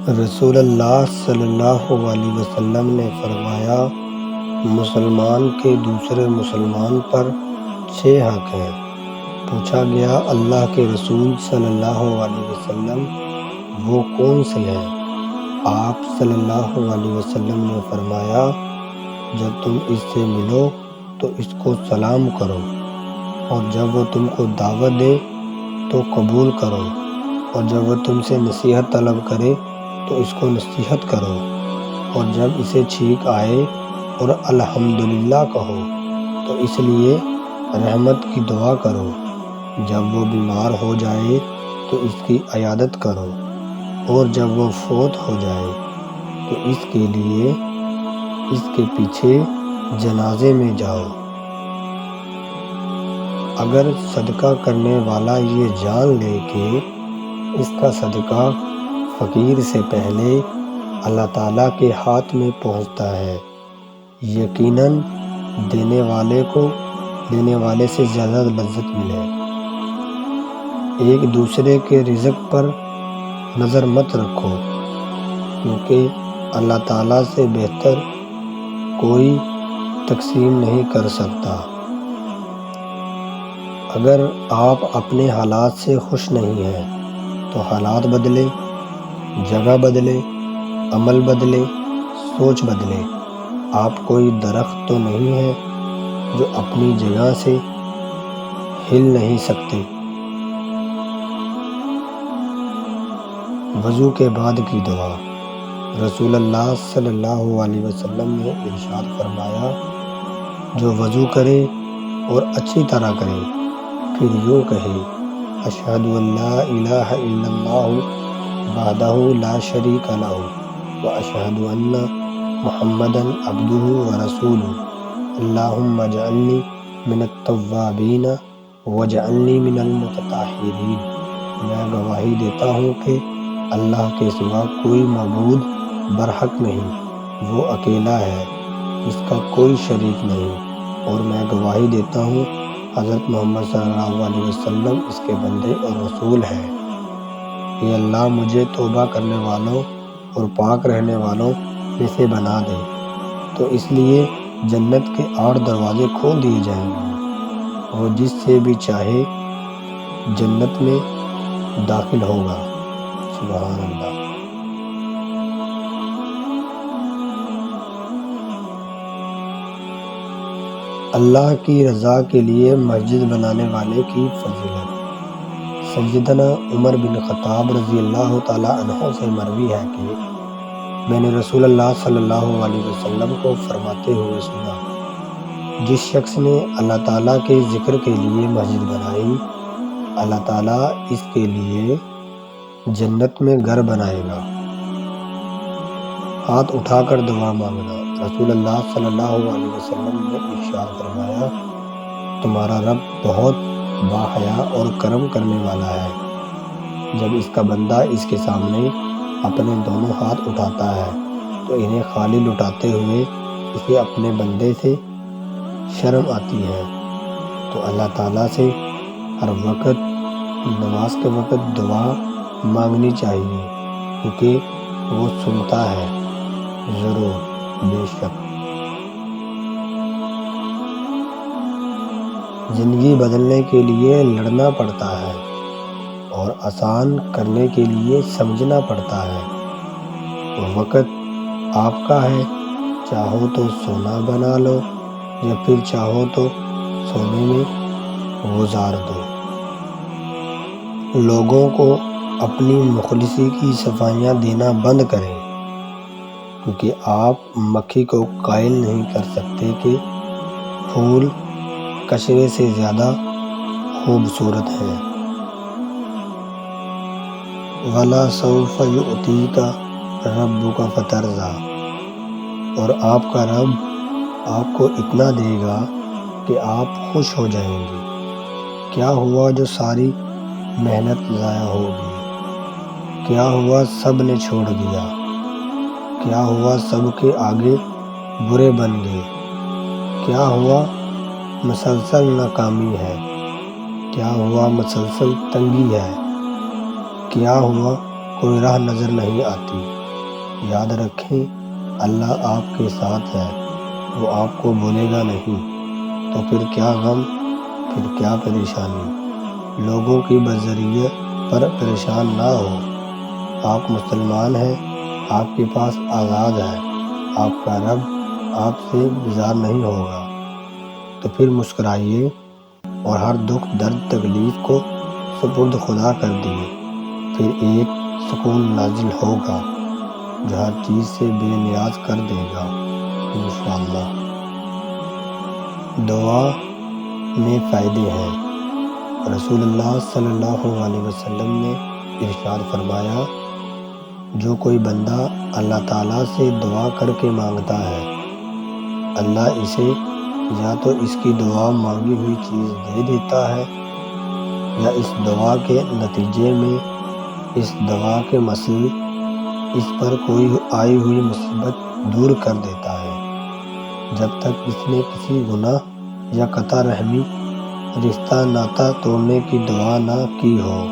رسول اللہ صلی اللہ علیہ وسلم نے فرمایا، مسلمان کے دوسرے مسلمان پر 6 حق ہیں۔ پوچھا گیا، اللہ کے رسول صلی اللہ علیہ وسلم وہ کون سے ہیں؟ آپ صلی اللہ علیہ وسلم نے فرمایا، جب تم اس سے ملو تو اس کو سلام کرو، اور جب وہ تم کو دعوت دے تو قبول کرو، اور جب وہ تم سے نصیحت طلب کرے تو اس کو نصیحت کرو، اور جب اسے چھینک آئے اور الحمدللہ کہو تو اس لیے رحمت کی دعا کرو، جب وہ بیمار ہو جائے تو اس کی عیادت کرو، اور جب وہ فوت ہو جائے تو اس کے لیے اس کے پیچھے جنازے میں جاؤ۔ اگر صدقہ کرنے والا یہ جان لے کہ اس کا صدقہ فقیر سے پہلے اللہ تعالیٰ کے ہاتھ میں پہنچتا ہے، یقیناً دینے والے سے زیادہ لذت ملے۔ ایک دوسرے کے رزق پر نظر مت رکھو، کیونکہ اللہ تعالیٰ سے بہتر کوئی تقسیم نہیں کر سکتا۔ اگر آپ اپنے حالات سے خوش نہیں ہیں تو حالات بدلے، جگہ بدلے، عمل بدلے، سوچ بدلے۔ آپ کوئی درخت تو نہیں ہیں جو اپنی جگہ سے ہل نہیں سکتے۔ وضو کے بعد کی دعا۔ رسول اللہ صلی اللہ علیہ وسلم نے ارشاد فرمایا، جو وضو کرے اور اچھی طرح کرے، پھر یوں کہے، اشہد ان لا الہ الا اللہ وحدہ لا شریک لہ واشہد ان محمدا عبدہ ورسولہ، اللہم اجعلنی من التوابین واجعلنی من المتطہرین۔ میں گواہی دیتا ہوں کہ اللہ کے سوا کوئی معبود برحق نہیں، وہ اکیلا ہے، اس کا کوئی شریک نہیں، اور میں گواہی دیتا ہوں حضرت محمد صلی اللہ علیہ وسلم اس کے بندے اور رسول ہیں۔ اے اللہ، مجھے توبہ کرنے والوں اور پاک رہنے والوں میں سے بنا دے، تو اس لیے جنت کے 8 دروازے کھول دیے جائیں گے، وہ جس سے بھی چاہے جنت میں داخل ہوگا۔ سبحان اللہ۔ اللہ کی رضا کے لیے مسجد بنانے والے کی فضیلت۔ سیدنا عمر بن خطاب رضی اللہ تعالیٰ عنہ سے مروی ہے کہ میں نے رسول اللہ صلی اللہ علیہ وسلم کو فرماتے ہوئے سنا، جس شخص نے اللہ تعالیٰ کے ذکر کے لیے مسجد بنائی، اللہ تعالیٰ اس کے لیے جنت میں گھر بنائے گا۔ ہاتھ اٹھا کر دعا مانگنا۔ رسول اللہ صلی اللہ علیہ وسلم نے ارشاد فرمایا، تمہارا رب بہت باحیا اور کرم کرنے والا ہے۔ جب اس کا بندہ اس کے سامنے اپنے دونوں ہاتھ اٹھاتا ہے تو انہیں خالی لٹاتے ہوئے اسے اپنے بندے سے شرم آتی ہے، تو اللہ تعالیٰ سے ہر وقت نماز کے وقت دعا مانگنی چاہیے، کیونکہ وہ سنتا ہے، ضرور، بے شک۔ زندگی بدلنے کے لیے لڑنا پڑتا ہے اور آسان کرنے کے لیے سمجھنا پڑتا ہے۔ وقت آپ کا ہے، چاہو تو سونا بنا لو یا پھر چاہو تو سونے میں گزار دو۔ لوگوں کو اپنی مخلصی کی صفائیاں دینا بند کریں، کیونکہ آپ مکھی کو قائل نہیں کر سکتے کہ پھول قشرے سے زیادہ خوبصورت ہیں۔ وَلَسَوْفَ يُؤْتِيكَ رَبُّكَ فَتَرْضَىٰ، اور آپ کا رب آپ کو اتنا دے گا کہ آپ خوش ہو جائیں گے۔ کیا ہوا جو ساری محنت ضائع ہو گئی؟ کیا ہوا سب نے چھوڑ دیا؟ کیا ہوا سب کے آگے برے بن گئے؟ کیا ہوا مسلسل ناکامی ہے؟ کیا ہوا مسلسل تنگی ہے؟ کیا ہوا کوئی راہ نظر نہیں آتی؟ یاد رکھیں اللہ آپ کے ساتھ ہے، وہ آپ کو بھولے گا نہیں۔ تو پھر کیا غم، پھر کیا پریشانی، لوگوں کی بذریعہ پر پریشان نہ ہو۔ آپ مسلمان ہیں، آپ کے پاس آزاد ہے، آپ کا رب آپ سے بیزار نہیں ہوگا۔ تو پھر مسکرائیے اور ہر دکھ درد تکلیف کو سپرد خدا کر دیے، پھر ایک سکون نازل ہوگا جو ہر چیز سے بے نیاز کر دے گا انشاءاللہ۔ دعا میں فائدے ہیں۔ رسول اللہ صلی اللہ علیہ وسلم نے ارشاد فرمایا، جو کوئی بندہ اللہ تعالیٰ سے دعا کر کے مانگتا ہے، اللہ اسے یا تو اس کی دعا مانگی ہوئی چیز دے دیتا ہے، یا اس دعا کے نتیجے میں اس دعا کے مسئلے اس پر کوئی آئی ہوئی مصیبت دور کر دیتا ہے، جب تک اس نے کسی گناہ یا قطع رحمی رشتہ ناتا توڑنے کی دعا نہ کی ہو۔